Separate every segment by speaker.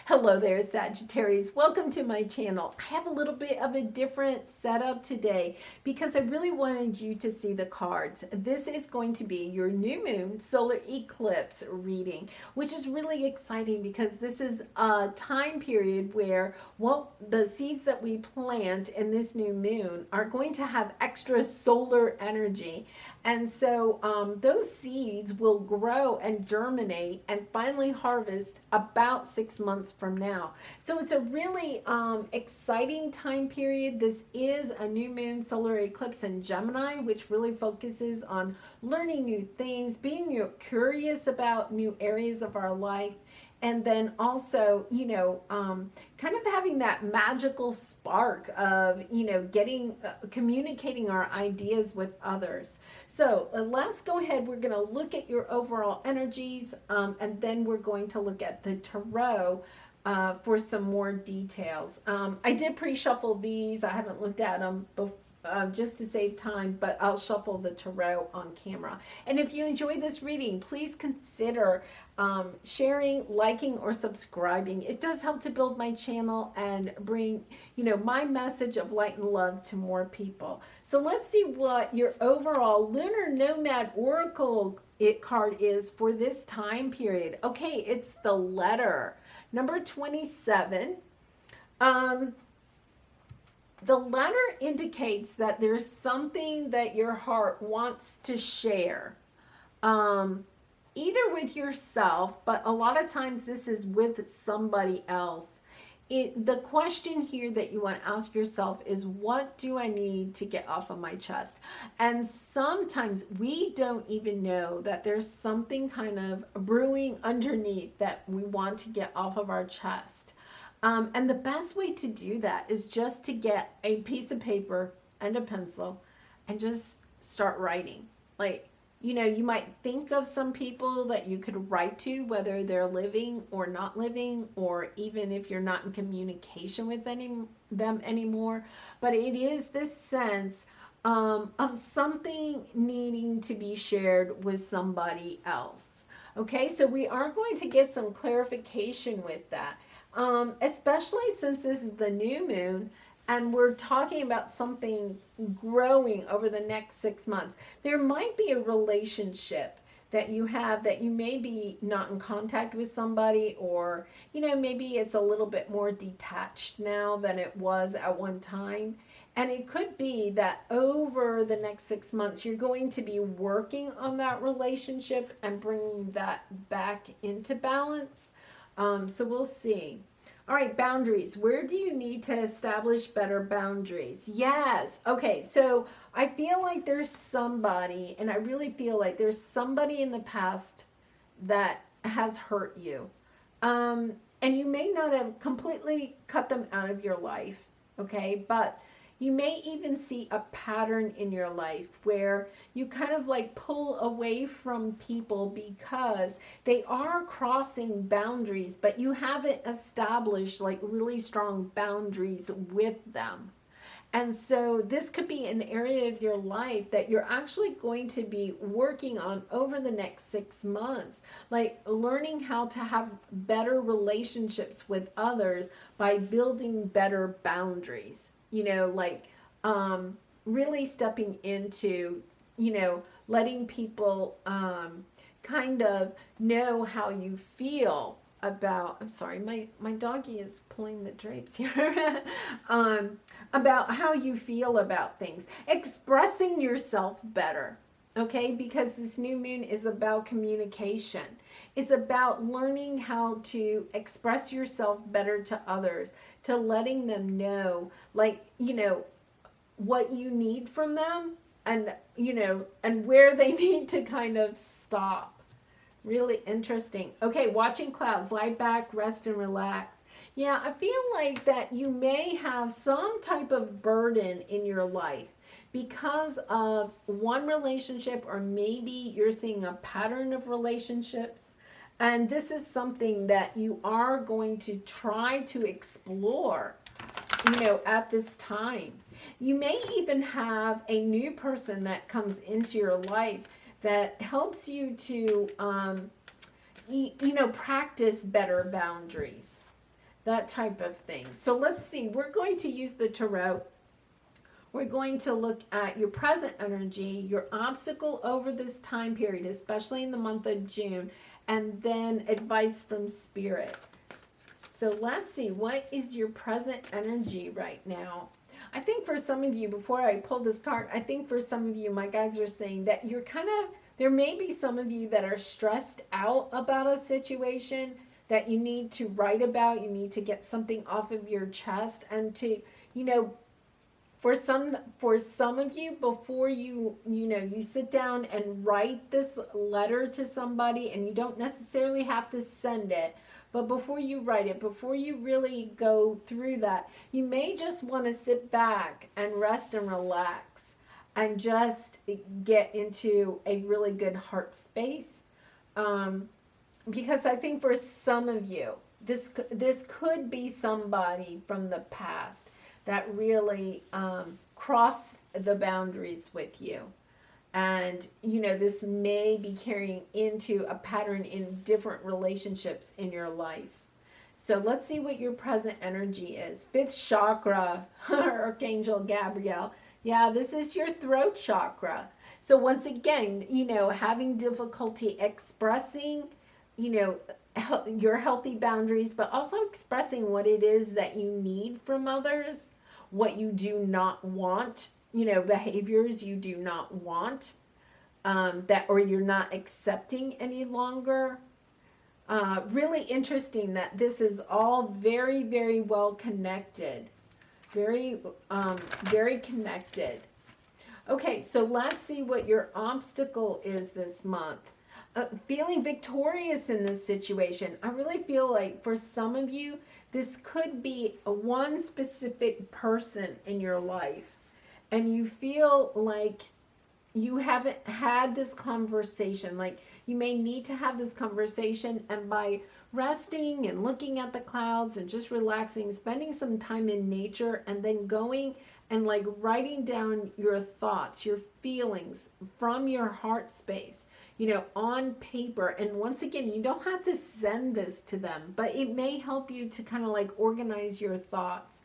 Speaker 1: Hello there, Sagittarius. Welcome to my channel. I have a little bit of a different setup today because I really wanted you to see the cards. This is going to be your new moon solar eclipse reading, which is really exciting because this is a time period where the seeds that we plant in this new moon are going to have extra solar energy. And so those seeds will grow and germinate and finally harvest about 6 months from now. So it's a really exciting time period. This is a new moon solar eclipse in Gemini, which really focuses on learning new things, being curious about new areas of our life, and then also, kind of having that magical spark of, communicating our ideas with others. So let's go ahead. We're going to look at your overall energies, and then we're going to look at the tarot for some more details. I did pre-shuffle these. I haven't looked at them before. Just to save time, but I'll shuffle the tarot on camera. And if you enjoyed this reading, please consider sharing, liking, or subscribing. It does help to build my channel and bring, my message of light and love to more people. So let's see what your overall Lunar Nomad Oracle card is for this time period. Okay, it's the letter number 27. The letter indicates that there's something that your heart wants to share, either with yourself, but a lot of times this is with somebody else. The question here that you want to ask yourself is, what do I need to get off of my chest? And sometimes we don't even know that there's something kind of brewing underneath that we want to get off of our chest. And the best way to do that is just to get a piece of paper and a pencil and just start writing. Like, you might think of some people that you could write to, whether they're living or not living, or even if you're not in communication with them anymore. But it is this sense of something needing to be shared with somebody else. Okay, so we are going to get some clarification with that. Especially since this is the new moon and we're talking about something growing over the next 6 months. There might be a relationship that you have that you may be not in contact with somebody, or maybe it's a little bit more detached now than it was at one time. And it could be that over the next 6 months you're going to be working on that relationship and bringing that back into balance. So we'll see. All right, boundaries. Where do you need to establish better boundaries? Yes. Okay, so I feel like there's somebody, and I really feel like there's somebody in the past that has hurt you. And you may not have completely cut them out of your life, okay? But you may even see a pattern in your life where you kind of like pull away from people because they are crossing boundaries, but you haven't established like really strong boundaries with them. And so this could be an area of your life that you're actually going to be working on over the next 6 months, like learning how to have better relationships with others by building better boundaries. Really stepping into, letting people kind of know how you feel about, I'm sorry, my doggy is pulling the drapes here, about how you feel about things, expressing yourself better. Okay, because this new moon is about communication. It's about learning how to express yourself better to others, to letting them know, what you need from them, and, and where they need to kind of stop. Really interesting. Okay, watching clouds, lie back, rest, and relax. Yeah, I feel like that you may have some type of burden in your life because of one relationship, or maybe you're seeing a pattern of relationships. And this is something that you are going to try to explore, at this time. You may even have a new person that comes into your life that helps you to, practice better boundaries. that type of thing. So let's see, we're going to use the tarot. We're going to look at your present energy, your obstacle over this time period, especially in the month of June, and then advice from Spirit. So let's see, what is your present energy right now? I think for some of you, before I pull this card, I think for some of you, my guides are saying that you're kind of, there may be some of you that are stressed out about a situation that you need to write about. You need to get something off of your chest, and to, you know, for some of you, before you sit down and write this letter to somebody, and you don't necessarily have to send it, but before you write it, before you really go through that, you may just want to sit back and rest and relax and just get into a really good heart space. Because I think for some of you, this could be somebody from the past that really crossed the boundaries with you. And, you know, this may be carrying into a pattern in different relationships in your life. So let's see what your present energy is. Fifth chakra, Archangel Gabriel. Yeah, this is your throat chakra. So once again, you know, having difficulty expressing, you know, your healthy boundaries, but also expressing what it is that you need from others, what you do not want, you know, behaviors you do not want, that, or you're not accepting any longer. Really interesting that this is all very, very well connected. Very, very connected. Okay, so let's see what your obstacle is this month. Feeling victorious in this situation. I really feel like for some of you, this could be one specific person in your life, and you feel like you haven't had this conversation. Like you may need to have this conversation, and by resting and looking at the clouds and just relaxing, spending some time in nature, and then going and like writing down your thoughts, your feelings from your heart space, you know, on paper. And once again, you don't have to send this to them, but it may help you to kind of like organize your thoughts.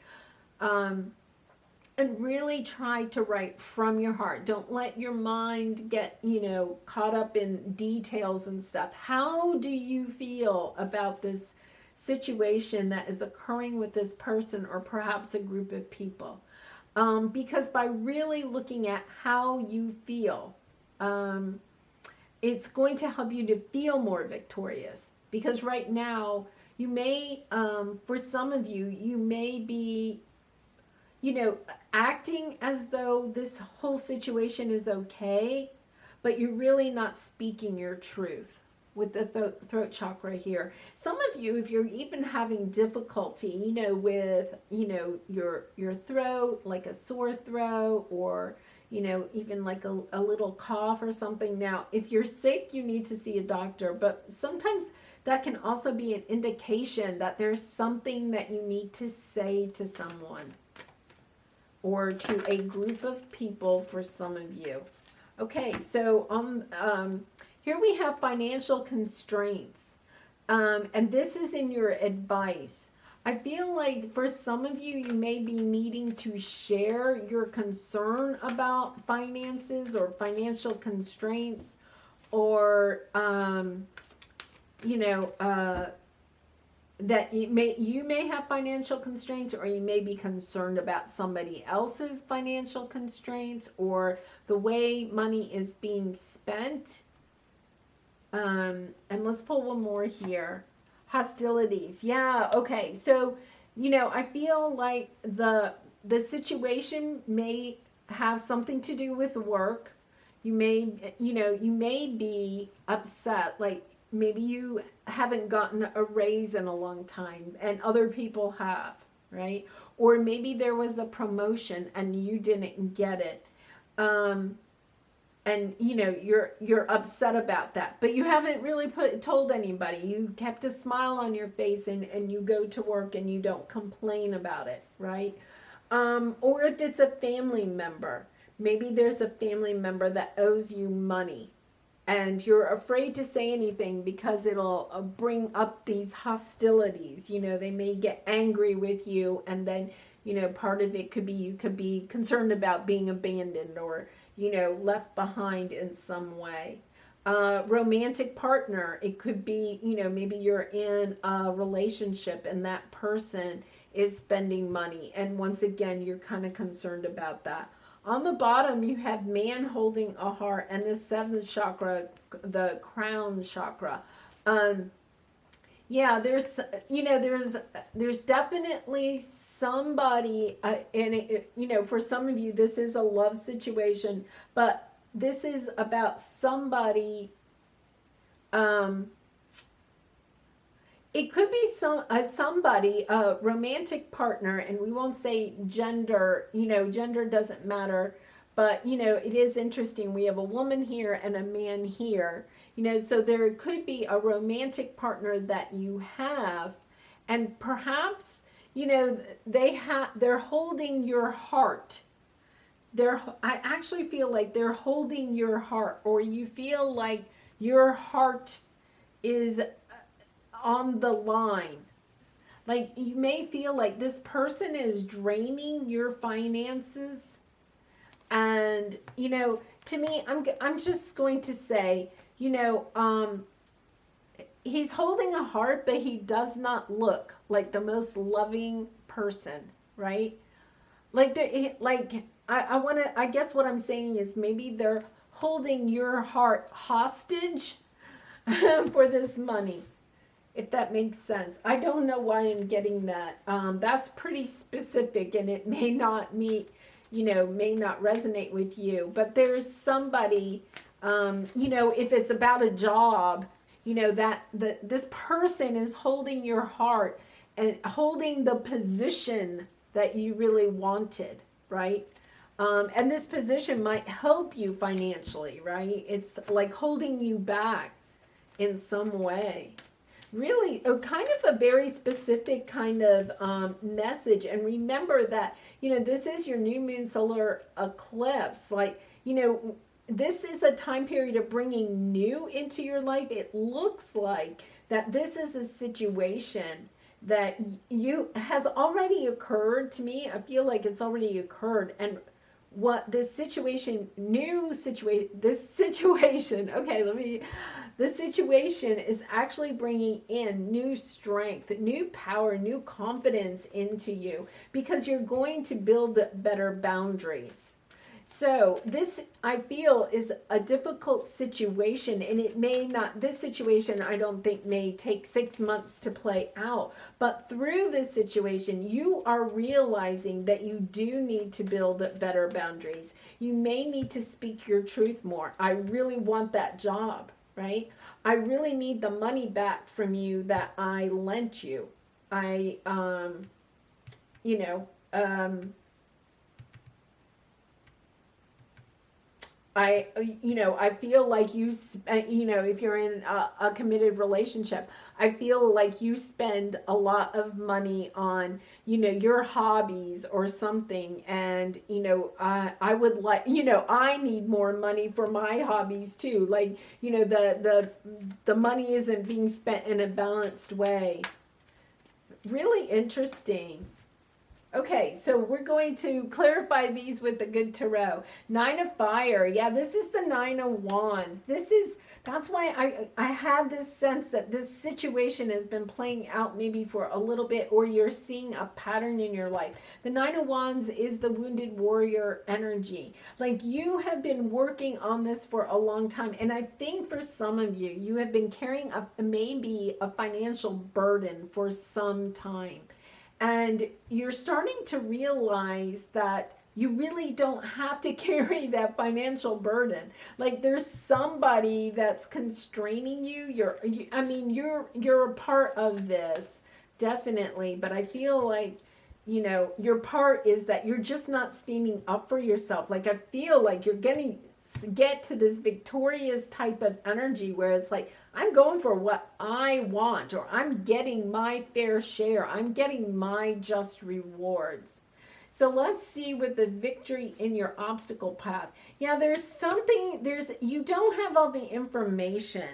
Speaker 1: And really try to write from your heart. Don't let your mind get, you know, caught up in details and stuff. How do you feel about this situation that is occurring with this person, or perhaps a group of people? Because by really looking at how you feel, it's going to help you to feel more victorious. Because right now, you may, for some of you, you may be, you know, acting as though this whole situation is okay, but you're really not speaking your truth with the throat chakra here. Some of you, if you're even having difficulty, you know, with, you know, your throat, like a sore throat, or, you know, even like a little cough or something. Now, if you're sick, you need to see a doctor, but sometimes that can also be an indication that there's something that you need to say to someone, or to a group of people for some of you. Okay, so here we have financial constraints. And this is in your advice. I feel like for some of you, you may be needing to share your concern about finances or financial constraints, or, you know, that you may have financial constraints, or you may be concerned about somebody else's financial constraints, or the way money is being spent. And let's pull one more here. Hostilities. Yeah, okay. So, you know, I feel like the situation may have something to do with work. You may, you know, you may be upset, like maybe you haven't gotten a raise in a long time and other people have, right? Or maybe there was a promotion and you didn't get it. And you know, you're upset about that, but you haven't really told anybody. You kept a smile on your face, and you go to work and you don't complain about it, right? Or if it's a family member, maybe there's a family member that owes you money, and you're afraid to say anything because it'll bring up these hostilities. You know, they may get angry with you, and then, you know, part of it could be you could be concerned about being abandoned or, you know, left behind in some way. Romantic partner, it could be, you know, maybe you're in a relationship and that person is spending money, and once again you're kind of concerned about that. On the bottom, you have man holding a heart, and the seventh chakra, the crown chakra. Um, yeah, there's, you know, there's definitely somebody, and you know, for some of you, this is a love situation, but this is about somebody. Um, it could be somebody, a romantic partner, and we won't say gender. You know, gender doesn't matter, but you know, it is interesting. We have a woman here and a man here. You know, so there could be a romantic partner that you have, and perhaps, you know, they're holding your heart. I actually feel like they're holding your heart, or you feel like your heart is on the line. Like, you may feel like this person is draining your finances. And, you know, to me, I'm just going to say, you know, he's holding a heart, but he does not look like the most loving person, right? I guess what I'm saying is maybe they're holding your heart hostage for this money, if that makes sense. I don't know why I'm getting that. That's pretty specific, and it may not meet, you know, may not resonate with you. But there's somebody, you know, if it's about a job, you know, this person is holding your heart and holding the position that you really wanted, right? And this position might help you financially, right? It's like holding you back in some way. Really, kind of a very specific kind of message. And remember that, you know, this is your new moon solar eclipse. Like, you know, this is a time period of bringing new into your life. It looks like that this is a situation that you has already occurred. To me, I feel like it's already occurred. And what this situation, this situation is actually bringing in new strength, new power, new confidence into you, because you're going to build better boundaries. So this, I feel, is a difficult situation, and it may not, this situation I don't think may take 6 months to play out, but through this situation you are realizing that you do need to build better boundaries. You may need to speak your truth more. I really want that job, right? I really need the money back from you that I lent you. You know, I feel like you know, if you're in a committed relationship, I feel like you spend a lot of money on, you know, your hobbies or something. And, you know, I would like, you know, I need more money for my hobbies too. Like, you know, the money isn't being spent in a balanced way. Really interesting. Okay, so we're going to clarify these with the good tarot. Nine of Fire. Yeah, this is the Nine of Wands. That's why I have this sense that this situation has been playing out maybe for a little bit, or you're seeing a pattern in your life. The Nine of Wands is the wounded warrior energy. Like, you have been working on this for a long time, and I think for some of you, you have been carrying maybe a financial burden for some time. And you're starting to realize that you really don't have to carry that financial burden. Like, there's somebody that's constraining you. You're a part of this, definitely. But I feel like, you know, your part is that you're just not standing up for yourself. Like, I feel like you're get to this victorious type of energy where it's like, I'm going for what I want, or I'm getting my fair share. I'm getting my just rewards. So let's see with the victory in your obstacle path. Yeah, there's something, you don't have all the information.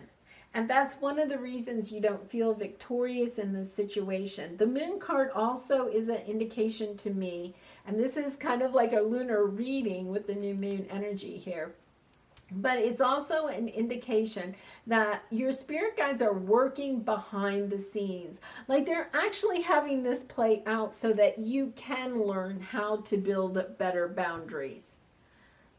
Speaker 1: And that's one of the reasons you don't feel victorious in this situation. The moon card also is an indication to me, and this is kind of like a lunar reading with the new moon energy here. But it's also an indication that your spirit guides are working behind the scenes. Like they're actually having this play out so that you can learn how to build better boundaries.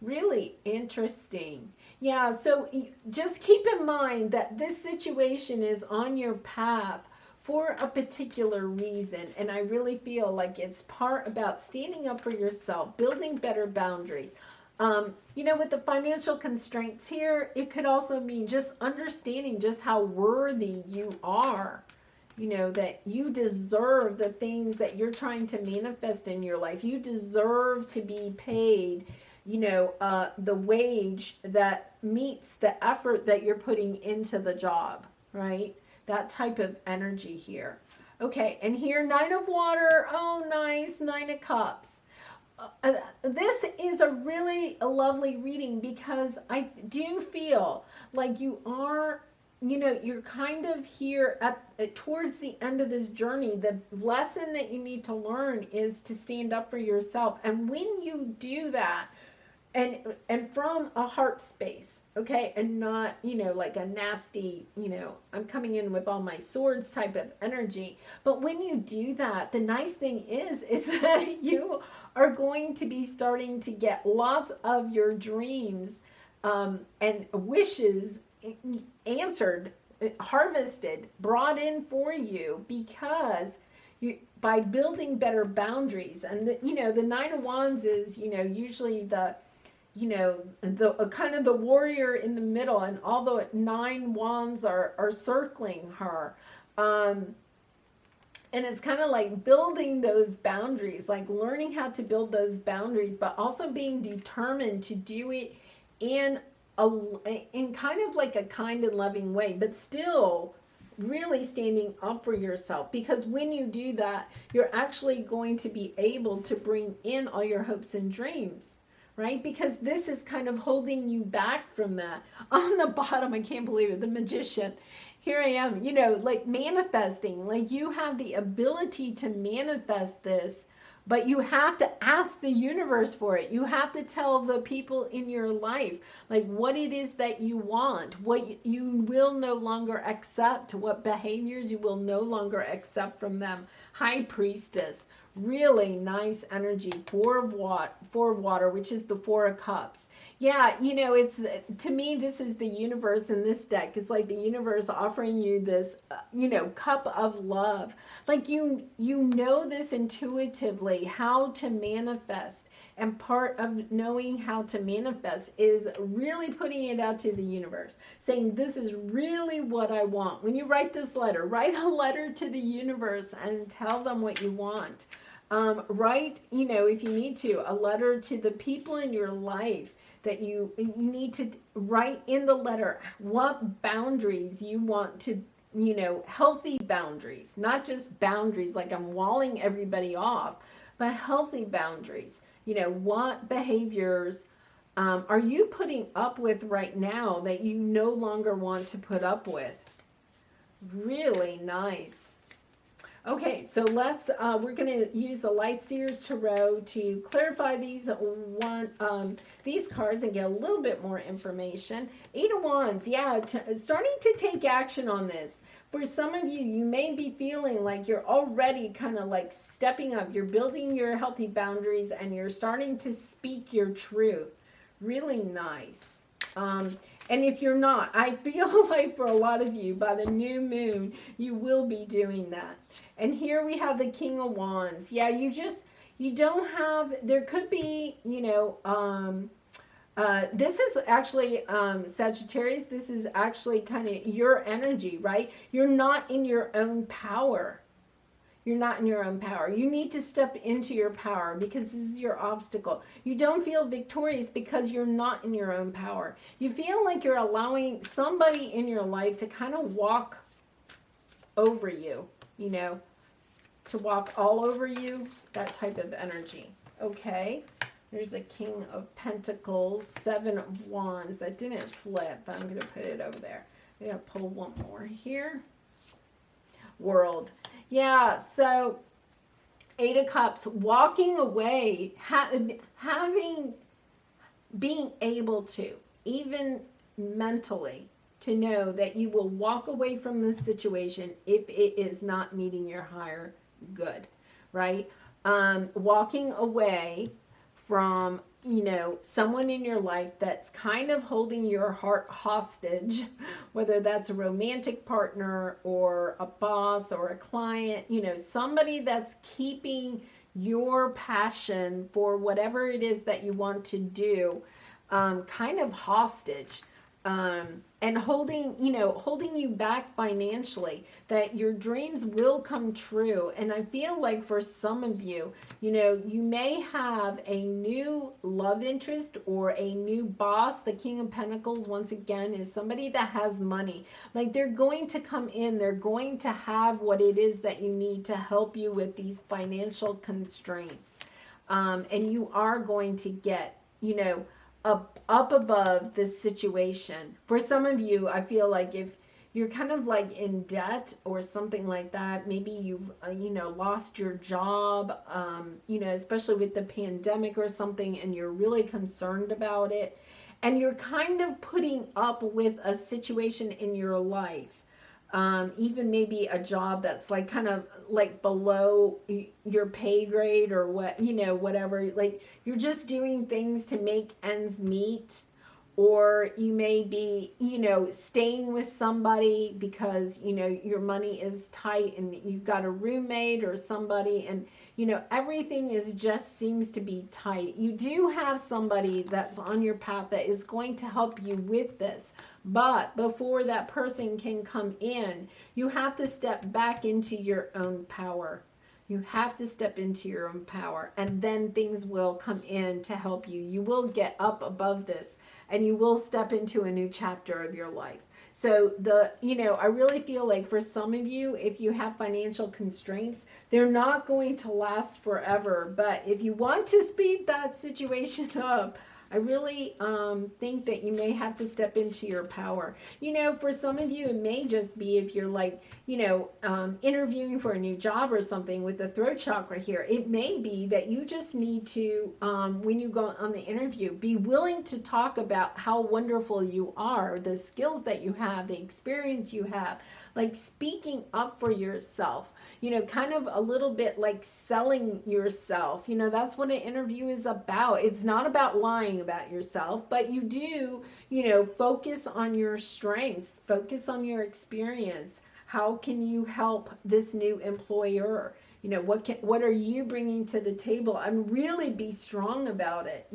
Speaker 1: Really interesting. Yeah, so just keep in mind that this situation is on your path for a particular reason. And I really feel like it's part about standing up for yourself, building better boundaries. With the financial constraints here, it could also mean just understanding just how worthy you are. That you deserve the things that you're trying to manifest in your life. You deserve to be paid, the wage that meets the effort that you're putting into the job, right? That type of energy here. Okay, and here, Nine of Water. Oh, nice. Nine of Cups. This is a really lovely reading because I do feel like you are, you're kind of here at towards the end of this journey. The lesson that you need to learn is to stand up for yourself. And when you do that, and from a heart space, okay, and not, like a nasty, I'm coming in with all my swords type of energy. But when you do that, the nice thing is that you are going to be starting to get lots of your dreams and wishes answered, harvested, brought in for you, because by building better boundaries. And the Nine of Wands is, usually the kind of the warrior in the middle, and all the 9 wands are circling her. And it's kind of like building those boundaries, like learning how to build those boundaries, but also being determined to do it in kind of like a kind and loving way, but still really standing up for yourself. Because when you do that, you're actually going to be able to bring in all your hopes and dreams. Right? Because this is kind of holding you back from that. On the bottom, I can't believe it, the Magician. Here I am, like manifesting. Like you have the ability to manifest this, but you have to ask the universe for it. You have to tell the people in your life, like what it is that you want, what you will no longer accept, what behaviors you will no longer accept from them. High Priestess. Really nice energy. Four of water, which is the Four of Cups. Yeah, it's, to me, this is the universe in this deck. It's like the universe offering you this, cup of love. Like you know this intuitively, how to manifest. And part of knowing how to manifest is really putting it out to the universe, saying, this is really what I want. When you write this letter, write a letter to the universe and tell them what you want. Write, if you need to, a letter to the people in your life that you need to write in the letter what boundaries you want to, healthy boundaries, not just boundaries like I'm walling everybody off, but healthy boundaries. What behaviors are you putting up with right now that you no longer want to put up with? Really nice. Okay, so we're going to use the Light Seers Tarot to clarify these cards and get a little bit more information. 8 of Wands, yeah, starting to take action on this. For some of you, you may be feeling like you're already kind of like stepping up. You're building your healthy boundaries and you're starting to speak your truth. Really nice. And if you're not, I feel like for a lot of you, by the new moon, you will be doing that. And here we have the King of Wands. Yeah, you don't have, there could be, this is actually, Sagittarius, this is actually kind of your energy, right? You're not in your own power. You're not in your own power. You need to step into your power because this is your obstacle. You don't feel victorious because you're not in your own power. You feel like you're allowing somebody in your life to kind of walk over you, to walk all over you, that type of energy. Okay. There's a King of Pentacles, Seven of Wands. That didn't flip, but I'm going to put it over there. I'm going to pull one more here. World. Yeah, so Eight of Cups, walking away, being able to, even mentally, to know that you will walk away from this situation if it is not meeting your higher good, right? Walking away from, someone in your life that's kind of holding your heart hostage, whether that's a romantic partner or a boss or a client, somebody that's keeping your passion for whatever it is that you want to do, kind of hostage. And holding you back financially, that your dreams will come true. And I feel like for some of you, you may have a new love interest or a new boss. The King of Pentacles, once again, is somebody that has money. Like, they're going to come in, they're going to have what it is that you need to help you with these financial constraints. And you are going to get, up above this situation. For some of you, I feel like if you're kind of like in debt or something like that, maybe you've lost your job, especially with the pandemic or something, and you're really concerned about it, and you're kind of putting up with a situation in your life, even maybe a job that's like kind of like below your pay grade or whatever, like you're just doing things to make ends meet, or you may be, staying with somebody because, your money is tight and you've got a roommate or somebody, and, everything just seems to be tight. You do have somebody that's on your path that is going to help you with this. But before that person can come in, you have to step back into your own power. You have to step into your own power, and then things will come in to help you. You will get up above this, and you will step into a new chapter of your life. So I really feel like for some of you, if you have financial constraints, they're not going to last forever. But if you want to speed that situation up, I really think that you may have to step into your power. For some of you, it may just be if you're like, interviewing for a new job or something with the throat chakra here. It may be that you just need to, when you go on the interview, be willing to talk about how wonderful you are, the skills that you have, the experience you have, like speaking up for yourself, kind of a little bit like selling yourself. That's what an interview is about. It's not about lying about yourself, but you do, focus on your strengths, focus on your experience. How can you help this new employer? What are you bringing to the table? And really be strong about it,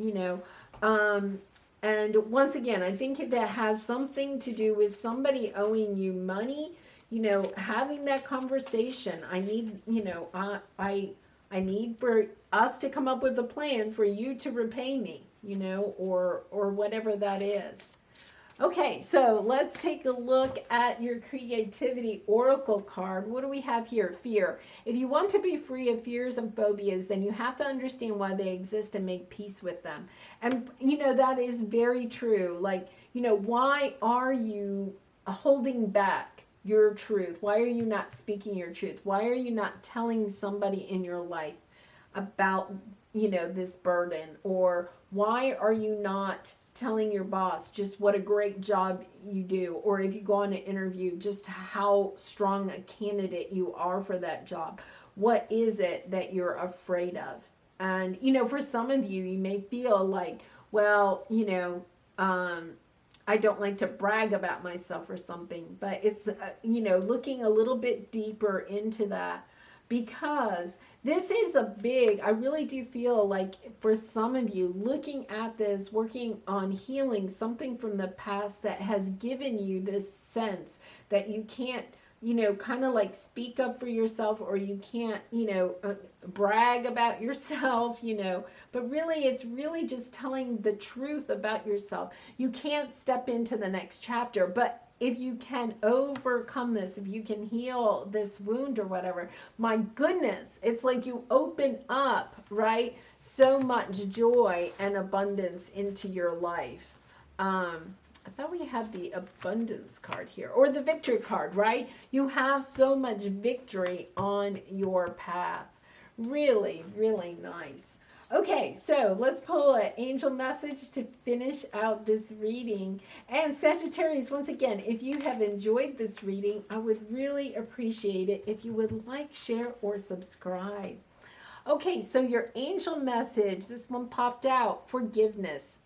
Speaker 1: and once again, I think if that has something to do with somebody owing you money, having that conversation. I need, I need for us to come up with a plan for you to repay me, or whatever that is. Okay, so let's take a look at your creativity oracle card. What do we have here? Fear. If you want to be free of fears and phobias, then you have to understand why they exist and make peace with them. And, that is very true. Like, why are you holding back your truth? Why are you not speaking your truth? Why are you not telling somebody in your life about, this burden? Or why are you not telling your boss just what a great job you do, or if you go on an interview, just how strong a candidate you are for that job? What is it that you're afraid of? And, for some of you, you may feel like, well, I don't like to brag about myself or something, but it's, looking a little bit deeper into that, because this is I really do feel like for some of you, looking at this, working on healing something from the past that has given you this sense that you can't, kind of like speak up for yourself, or you can't, brag about yourself, but really it's really just telling the truth about yourself. You can't step into the next chapter, but if you can overcome this, if you can heal this wound or whatever, my goodness, it's like you open up, right? So much joy and abundance into your life. I thought we had the abundance card here, or the victory card, right? You have so much victory on your path. Really, really nice. Okay, so let's pull an angel message to finish out this reading. And Sagittarius, once again, if you have enjoyed this reading, I would really appreciate it if you would like, share, or subscribe. Okay, so your angel message, this one popped out, forgiveness.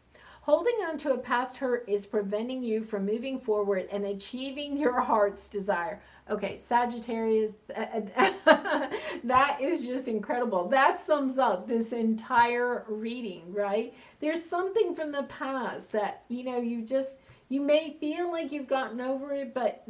Speaker 1: Holding on to a past hurt is preventing you from moving forward and achieving your heart's desire. Okay, Sagittarius, that is just incredible. That sums up this entire reading, right? There's something from the past that, you know, you may feel like you've gotten over it, but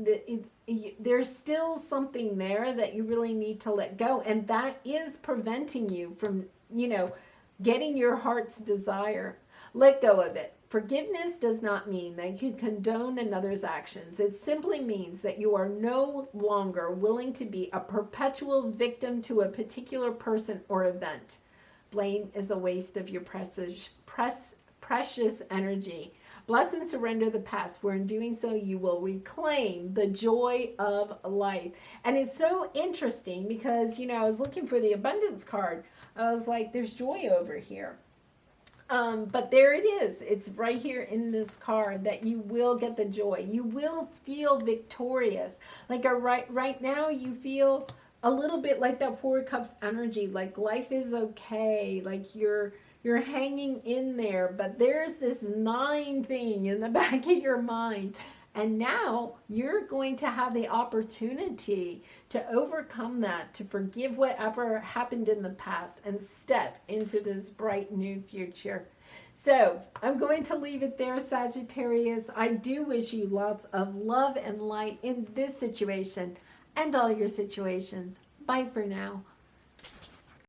Speaker 1: there's still something there that you really need to let go. And that is preventing you from, you know, getting your heart's desire. Let go of it. Forgiveness does not mean that you condone another's actions. It simply means that you are no longer willing to be a perpetual victim to a particular person or event. Blame is a waste of your precious energy. Bless and surrender the past, for in doing so you will reclaim the joy of life. And it's so interesting because, you know, I was looking for the abundance card. I was like, there's joy over here. But there it is. It's right here in this card that you will get the joy. You will feel victorious. Like right now you feel a little bit like that Four of Cups energy. Like life is okay. Like you're hanging in there. But there's this 9 thing in the back of your mind. And now you're going to have the opportunity to overcome that, to forgive whatever happened in the past and step into this bright new future. So I'm going to leave it there, Sagittarius. I do wish you lots of love and light in this situation and all your situations. Bye for now.